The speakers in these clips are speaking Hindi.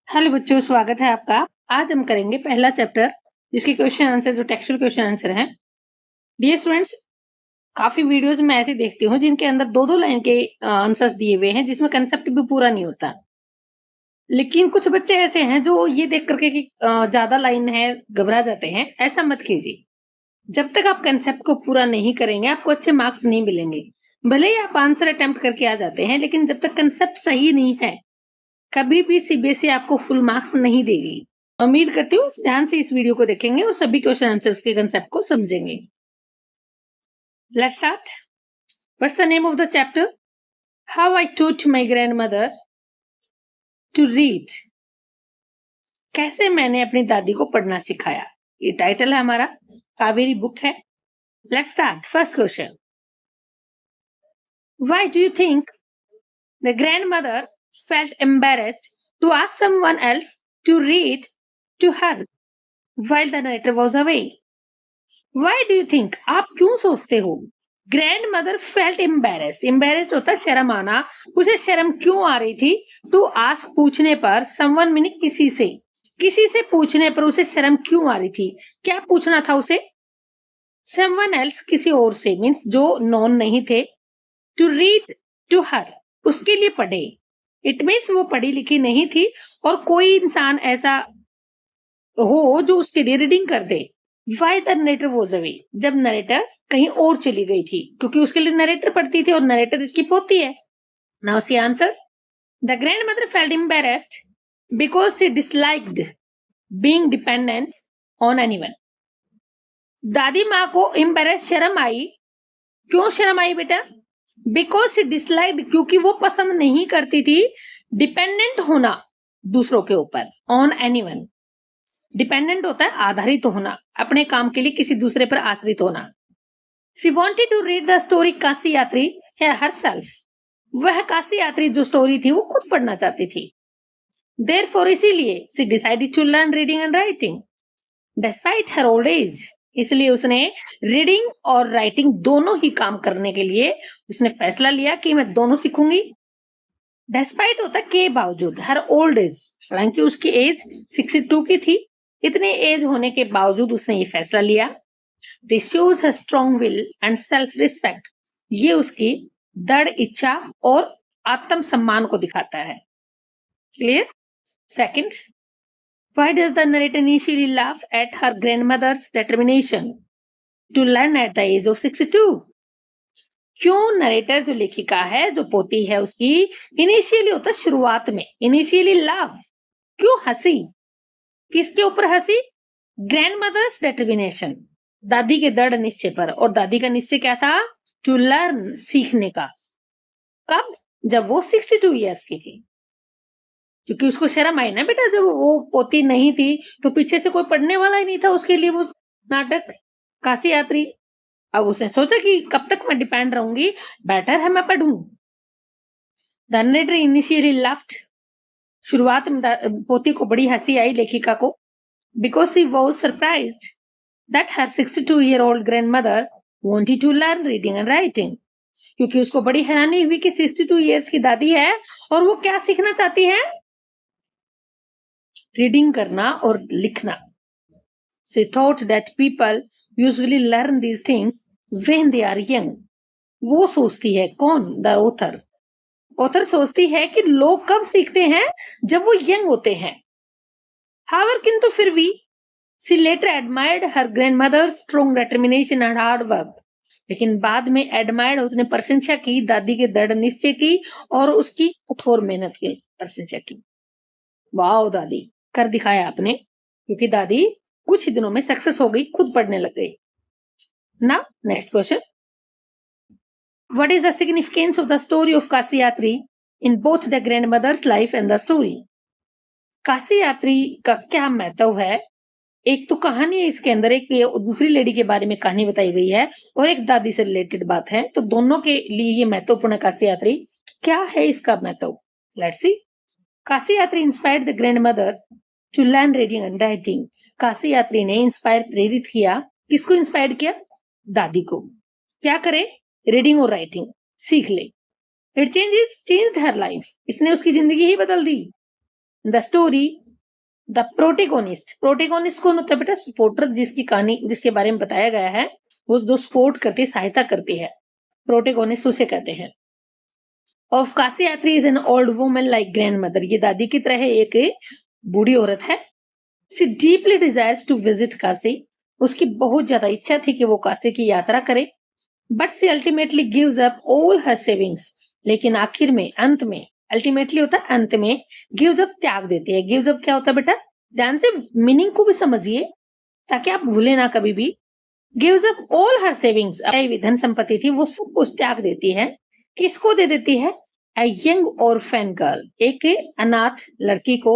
हेलो बच्चों, स्वागत है आपका। आज हम करेंगे पहला चैप्टर जिसके क्वेश्चन आंसर जो टेक्सचुअल क्वेश्चन आंसर हैं। डियर स्टूडेंट्स, काफी वीडियोस में ऐसे देखती हूँ जिनके अंदर दो दो लाइन के आंसर्स दिए हुए हैं जिसमें कंसेप्ट भी पूरा नहीं होता। लेकिन कुछ बच्चे ऐसे हैं जो ये देख करके कि ज्यादा लाइन है घबरा जाते हैं। ऐसा मत कीजिए। जब तक आप कंसेप्ट को पूरा नहीं करेंगे आपको अच्छे मार्क्स नहीं मिलेंगे। भले ही आप आंसर अटेम्प्ट करके आ जाते हैं, लेकिन जब तक कंसेप्ट सही नहीं है कभी भी सीबीएसई आपको फुल मार्क्स नहीं देगी। उम्मीद करती हूँ ध्यान से इस वीडियो को देखेंगे और सभी क्वेश्चन आंसर्स के कंसेप्ट को समझेंगे। Let's start. What's the name of the chapter? How I taught my grandmother to read. कैसे मैंने अपनी दादी को पढ़ना सिखाया, ये टाइटल है हमारा। कावेरी बुक है। Let's start. First question, why do you think the grandmother felt embarrassed to ask someone else to read to her while the narrator was away? Why do you think, आप क्यों सोचते हो, grandmother felt embarrassed. Embarrassed होता है शर्म आना। उसे शर्म क्यों आ रही थी? टू आस्क पूछने पर, समवन मीनिंग किसी से पूछने पर उसे शर्म क्यों आ रही थी? क्या पूछना था उसे? समवन एल्स, किसी और से, मीन्स जो नॉन नहीं थे। टू रीड टू हर, उसके लिए पढ़े। इट मीन्स वो पढ़ी लिखी नहीं थी और कोई इंसान ऐसा हो जो उसके लिए रीडिंग कर दे। Why the narrator was away, जब नरेटर कहीं और चली गई थी, क्योंकि उसके लिए नरेटर पढ़ती थी और नरेटर इसकी पोती है। Now see answer. The grandmother felt embarrassed because she disliked being dependent on anyone. दादी माँ को एम्बैरेस शर्म आई। क्यों शर्म आई बेटा? बिकॉज शी डिसलाइक्ड, क्योंकि वो पसंद नहीं करती थी डिपेंडेंट होना दूसरों के ऊपर। ऑन एनीवन, डिपेंडेंट होता है आधारित होना, अपने काम के लिए किसी दूसरे पर आश्रित होना। She wanted to read the story Kashi यात्री herself. वह काशी यात्री जो स्टोरी थी वो खुद पढ़ना चाहती थी। Therefore इसीलिए she decided to learn reading and writing despite her old age. इसलिए उसने रीडिंग और राइटिंग दोनों ही काम करने के लिए उसने फैसला लिया कि मैं दोनों सीखूंगी। डेस्पाइट होता के बावजूद, हर ओल्ड एज, हालांकि उसकी एज 62 की थी, इतने एज होने के बावजूद उसने ये फैसला लिया। This shows her strong will and self respect, ये उसकी दृढ़ इच्छा और आत्म सम्मान को दिखाता है। Clear? Second, why does the narrator initially laugh at her grandmother's determination to learn at the age of 62? क्यों नरेटर जो लेखिका है, जो पोती है उसकी, इनिशियली होता शुरुआत में, इनिशियली लाफ, क्यों हंसी? किसके ऊपर हंसी? ग्रैंड मदर्स डिटर्मिनेशन, दादी के दृढ़ निश्चय पर। और दादी का निश्चय क्या था? टू लर्न, सीखने का। कब? जब वो 62 ईयर्स की थी। क्योंकि उसको शर्म आई ना बेटा, जब वो पोती नहीं थी तो पीछे से कोई पढ़ने वाला ही नहीं था उसके लिए वो नाटक काशी यात्री। अब उसने सोचा कि कब तक मैं डिपेंड रहूंगी, बेटर है मैं पढ़ूं। द नरेटर इनिशियली लाफ्ड, शुरुआत में पोती को बड़ी हंसी आई लेखिका को, because she was surprised that her 62-year-old grandmother wanted to learn reading and writing. क्योंकि उसको बड़ी हैरानी हुई कि 62 इयर्स की दादी है और वो क्या सीखना चाहती है? रीडिंग करना और लिखना। She thought that people usually learn these things when they are young. वो सोचती है, कौन? The author. ऑथर सोचती है कि लोग कब सीखते हैं? जब वो यंग होते हैं। However, किंतु फिर भी she later admired her grandmother's strong determination and hard work. लेकिन बाद में एडमायर्ड, उसने प्रशंसा की दादी के दृढ़ निश्चय की और उसकी कठोर मेहनत की प्रशंसा की। वाह दादी, कर दिखाया आपने। क्योंकि दादी कुछ ही दिनों में सक्सेस हो गई, खुद पढ़ने लग गई। Now next question, what is the significance of the story of Kashi Yatri in both the grandmother's life and the story? Kashi Yatri का क्या महत्व है? एक तो कहानी है इसके अंदर, एक दूसरी लेडी के बारे में कहानी बताई गई है और एक दादी से रिलेटेड बात है, तो दोनों के लिए ये महत्वपूर्ण है। काशी यात्री क्या है इसका महत्व? Let's see. Kashi Yatri inspired the grandmother to learn reading and writing. Kashi Yatri ने इंस्पायर, प्रेरित किया, किसको इंस्पायर किया? दादी को। क्या करे? रीडिंग और राइटिंग सीख ले। इट चेंज्ड हर लाइफ, इसने उसकी जिंदगी ही बदल दी। The story the protagonist, protagonist कौन होता है बेटा? सपोर्टर, जिसकी कहानी, जिसके बारे में बताया गया है, वो जो सपोर्ट करती है, सहायता करती है, प्रोटेगोनिस्ट उसे कहते हैं। Of Kashi Yatri is an old woman like grandmother, ये दादी की तरह एक बूढ़ी औरत है। She deeply desires to visit Kashi, उसकी बहुत ज्यादा इच्छा थी कि वो काशी की यात्रा करे। But she ultimately gives up all her savings, लेकिन आखिर में, अंत में, अल्टीमेटली होता है अंत में, गिव्स अप त्याग देती है। गिव्स अप क्या होता है बेटा? ध्यान से मीनिंग को भी समझिए ताकि आप भूले ना कभी भी। गिव्स अप ऑल हर सेविंग्स, धन संपत्ति थी वो सब कुछ त्याग देती है। किसको दे देती है? अ यंग ऑर्फन गर्ल, एक अनाथ लड़की को,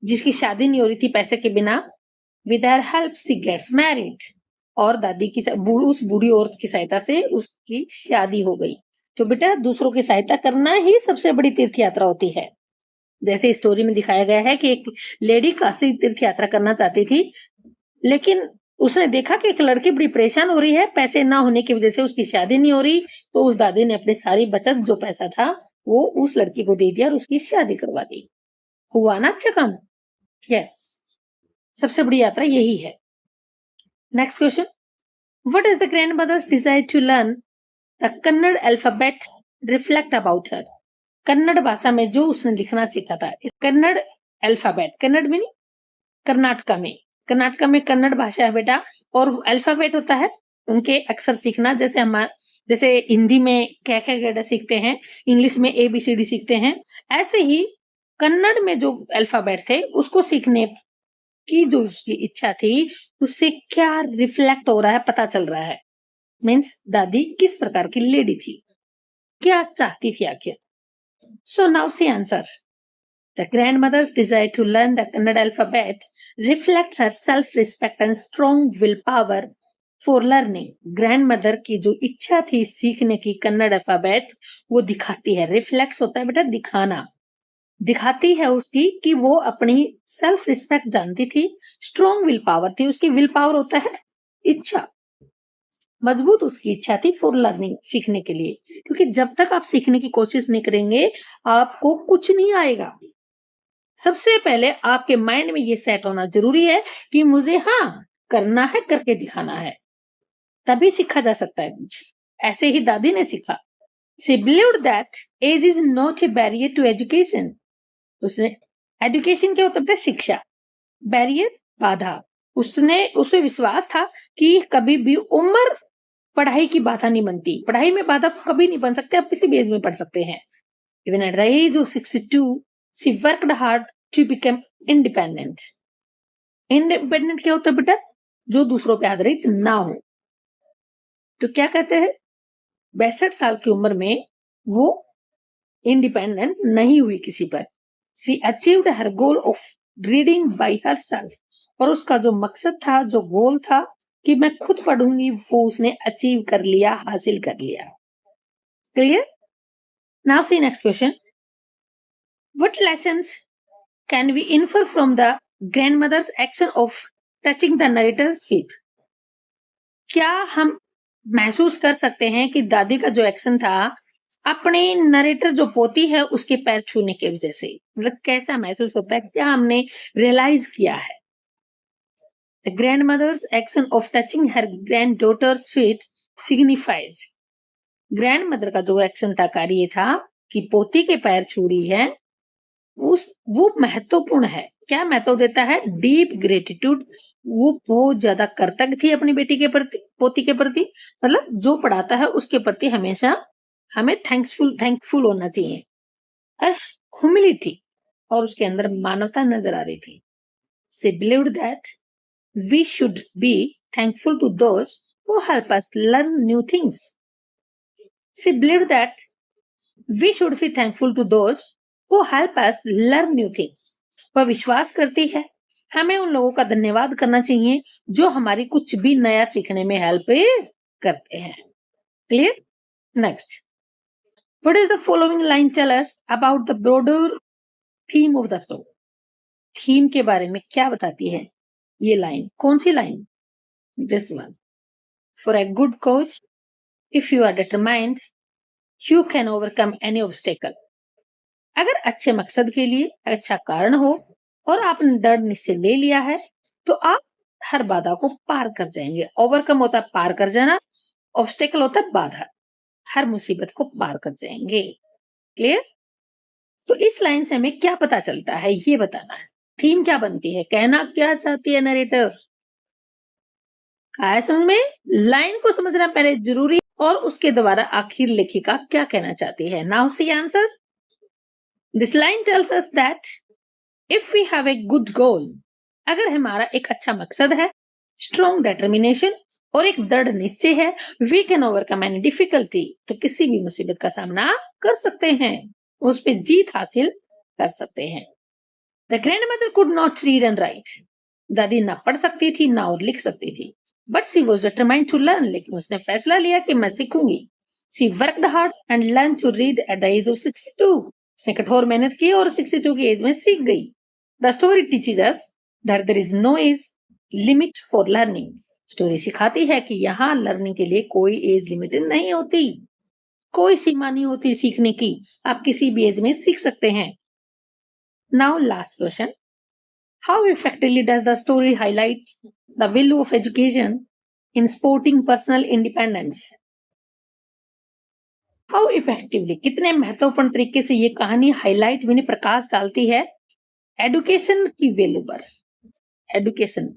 जिसकी शादी नहीं हो रही थी पैसे के बिना। With her help she gets married, और दादी की उस बूढ़ी औरत की सहायता से उसकी शादी हो गई। तो बेटा दूसरों की सहायता करना ही सबसे बड़ी तीर्थ यात्रा होती है। जैसे स्टोरी में दिखाया गया है कि एक लेडी काशी तीर्थ यात्रा करना चाहती थी, लेकिन उसने देखा कि एक लड़की बड़ी परेशान हो रही है, पैसे ना होने की वजह से उसकी शादी नहीं हो रही, तो उस दादी ने अपनी सारी बचत, जो पैसा था, वो उस लड़की को दे दिया और उसकी शादी करवा दी। हुआ ना अच्छा काम? यस, सबसे बड़ी यात्रा यही है। Next question, what is the grandmother's desire to learn the Kannada alphabet reflect about her? Kannada भाषा में जो उसने लिखना सीखा था, इस कन्नड़ अल्फाबेट, कन्नड़ मीनिंग कर्नाटका में, कर्नाटका में कन्नड़ भाषा है बेटा, और अल्फाबेट होता है उनके अक्षर सीखना। जैसे हम, जैसे हिंदी में क ख ग घ सीखते हैं, इंग्लिश में ABCD सीखते हैं, ऐसे ही कन्नड़ में जो अल्फाबेट थे उसको सीखने की जो उसकी इच्छा थी, उससे क्या रिफ्लेक्ट हो रहा है पता चल रहा है। मीन्स दादी किस प्रकार की लेडी थी, क्या चाहती थी आखिर। So now see answer, the grandmother's desire to learn the Kannada alphabet reflects her self-respect and strong willpower for learning. Grandmother की जो इच्छा थी सीखने की कन्नड़ अल्फाबेट, वो दिखाती है, रिफ्लेक्स होता है बेटा दिखाना, दिखाती है उसकी कि वो अपनी सेल्फ रिस्पेक्ट जानती थी, स्ट्रॉन्ग विल पावर थी, उसकी विल पावर होता है इच्छा, मजबूत उसकी इच्छा थी फॉर लर्निंग, सीखने के लिए। क्योंकि जब तक आप सीखने की कोशिश नहीं करेंगे, आपको कुछ नहीं आएगा। सबसे पहले आपके माइंड में ये सेट होना जरूरी है कि मुझे हाँ करना है, करके दिखाना है, तभी सीखा जा सकता है कुछ। ऐसे ही दादी ने सीखा। She believed that age is not a barrier to education. उसने, एजुकेशन क्या होता है? शिक्षा। बैरियर, बाधा। उसे विश्वास था कि कभी भी उम्र पढ़ाई की बाधा नहीं बनती, पढ़ाई में बाधा कभी नहीं बन सकते, आप किसी भी एज में पढ़ सकते हैं। Even at the age of 62, she worked hard to become independent. Independent क्या होता है बेटा? जो दूसरों पे आधारित ना हो। तो क्या कहते हैं, 62 साल की उम्र में वो इंडिपेंडेंट नहीं हुई किसी पर। She achieved her goal of reading by herself, और उसका जो मकसद था, जो गोल था कि मैं खुद पढ़ूंगी, वो उसने अचीव कर लिया, हासिल कर लिया। Clear? Now see next question, what lessons can we infer from the grandmother's action of touching the narrator's feet? क्या हम महसूस कर सकते हैं कि दादी का जो एक्शन था, अपने नरेटर जो पोती है उसके पैर छूने की वजह से, मतलब कैसा महसूस होता है, क्या हमने रियलाइज किया है? The grandmother's action of touching her granddaughters feet signifies, grandmother का जो एक्शन था, कार्य था कि पोती के पैर छू रही है, वो महत्वपूर्ण है। क्या महत्व देता है? डीप ग्रेटिट्यूड, वो बहुत ज्यादा कृतज्ञ थी अपनी बेटी के प्रति, पोती के प्रति, मतलब जो पढ़ाता है उसके प्रति हमेशा हमें थैंकफुल होना चाहिए। और ह्यूमिलिटी, और उसके अंदर मानवता नजर आ रही थी। She believed that we should be thankful to those who help us learn new things. She believed that we should be thankful to those who help us learn new things. वह विश्वास करती है हमें उन लोगों का धन्यवाद करना चाहिए जो हमारी कुछ भी नया सीखने में हेल्प करते हैं। Clear? Next, what is the following line tell us about the broader theme of the story? Theme के बारे में क्या बताती है ये लाइन? कौन सी line? This one, for a good coach, if you are determined, you can overcome any obstacle. अगर अच्छे मकसद के लिए अच्छा कारण हो और आपने दृढ़ निश्चय ले लिया है तो आप हर बाधा को पार कर जाएंगे। ओवरकम होता है पार कर जाना, ऑब्स्टेकल होता है बाधा। हर मुसीबत को पार कर जाएंगे। क्लियर? तो इस लाइन से हमें क्या पता चलता है ये बताना है। थीम क्या बनती है, कहना क्या चाहती है नरेटर। आया समझ में? लाइन को समझना पहले जरूरी और उसके द्वारा आखिर लेखिका क्या कहना चाहती है। Now see answer. This line tells us that if we have a good goal, अगर हमारा एक अच्छा मकसद है, स्ट्रॉन्ग डिटर्मिनेशन और एक दृढ़ निश्चय है, we can overcome any difficulty, तो किसी भी मुसीबत का सामना कर सकते हैं, उस पर जीत हासिल कर सकते हैं। The grandmother could not read and right, दादी ना पढ़ सकती थी ना और लिख सकती थी, but she was determined to learn, लेकिन उसने फैसला लिया कि मैं सीखूंगी। She worked hard and learn to read at the age of 62, उसने कठोर मेहनत की और 62 की एज में सीख गई। The story teaches us that there is no age limit for learning, story सिखाती है कि यहाँ लर्निंग के लिए कोई एज लिमिट नहीं होती, कोई सीमा नहीं होती सीखने की, आप किसी भी एज में सीख सकते हैं। Now last question, how effectively does the story highlight the value of education in supporting personal independence? How effectively, कितने महत्वपूर्ण तरीके से ये कहानी हाईलाइट यानी प्रकाश डालती है एडुकेशन की वैल्यू पर। एडुकेशन,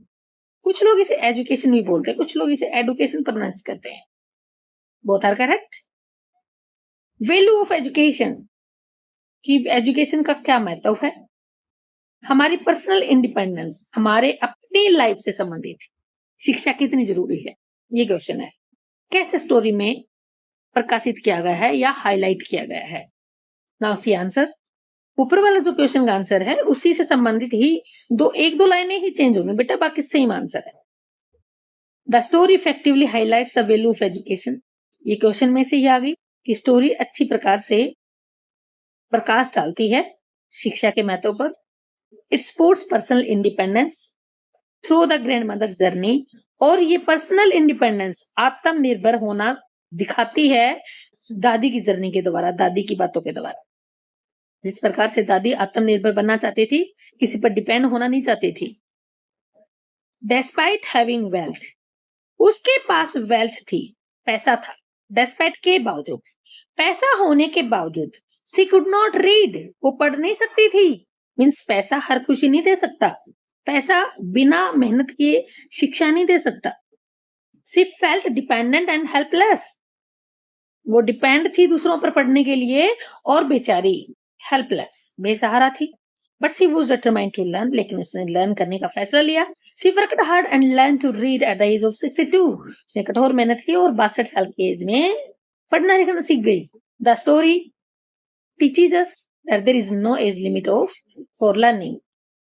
कुछ लोग इसे एजुकेशन भी बोलते हैं, कुछ लोग इसे एडुकेशन प्रोनाउंस करते हैं। Both are correct. Value of education, कि एजुकेशन का क्या महत्व है हमारी पर्सनल इंडिपेंडेंस, हमारे अपनी लाइफ से संबंधित शिक्षा कितनी जरूरी है, ये क्वेश्चन है। कैसे स्टोरी में प्रकाशित किया गया है या हाईलाइट किया गया है। Now see answer. ऊपर वाला जो क्वेश्चन का आंसर है उसी से संबंधित ही एक दो लाइनें ही चेंज होंगी बेटा, बाकी सेम आंसर है। The story effectively highlights the value of education, ये क्वेश्चन में से ही आ गई कि स्टोरी अच्छी प्रकार से प्रकाश डालती है शिक्षा के महत्व पर। It supports personal independence through the grandmother's journey, और ये पर्सनल इंडिपेंडेंस आत्मनिर्भर होना दिखाती है दादी की जर्नी के द्वारा, दादी की बातों के द्वारा। जिस प्रकार से दादी आत्मनिर्भर बनना चाहती थी, किसी पर डिपेंड होना नहीं चाहती थी। डेस्पाइट हैविंग वेल्थ, उसके पास वेल्थ थी, पैसा था। डेस्पाइट के बावजूद, पैसा होने के बावजूद, सी कुड नॉट रीड, वो पढ़ नहीं सकती थी। मीन्स पैसा हर खुशी नहीं दे सकता, पैसा बिना मेहनत किए शिक्षा नहीं दे सकता। सी फेल्ट डिपेंडेंट एंड हेल्पलेस, वो डिपेंड थी दूसरों पर पढ़ने के लिए और बेचारी हेल्पलेस, बेसहारा थी। But she was determined to learn, लेकिन उसने लर्न करने का फैसला लिया। She worked hard and learn to read at the age of 62, उसने कठोर मेहनत की और 62 साल की एज में पढ़ना लिखना सीख गई। The story teaches us that there is no age limit of for learning,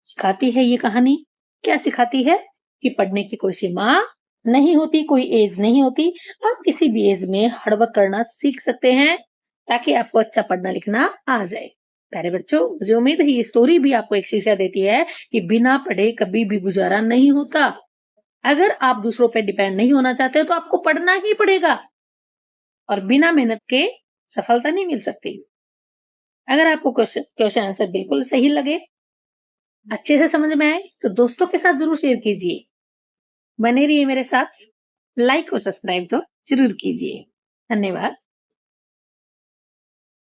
सिखाती है ये कहानी, क्या सिखाती है कि पढ़ने की कोई सीमा नहीं होती, कोई एज नहीं होती, आप किसी भी एज में हार्डवर्क करना सीख सकते हैं ताकि आपको अच्छा पढ़ना लिखना आ जाए। प्यारे बच्चों, मुझे उम्मीद है ये स्टोरी भी आपको एक शिक्षा देती है कि बिना पढ़े कभी भी गुजारा नहीं होता। अगर आप दूसरों पर डिपेंड नहीं होना चाहते तो आपको पढ़ना ही पड़ेगा और बिना मेहनत के सफलता नहीं मिल सकती। अगर आपको क्वेश्चन आंसर बिल्कुल सही लगे, अच्छे से समझ में आए, तो दोस्तों के साथ जरूर शेयर कीजिए। बने रहिए मेरे साथ, लाइक और सब्सक्राइब तो जरूर कीजिए। धन्यवाद।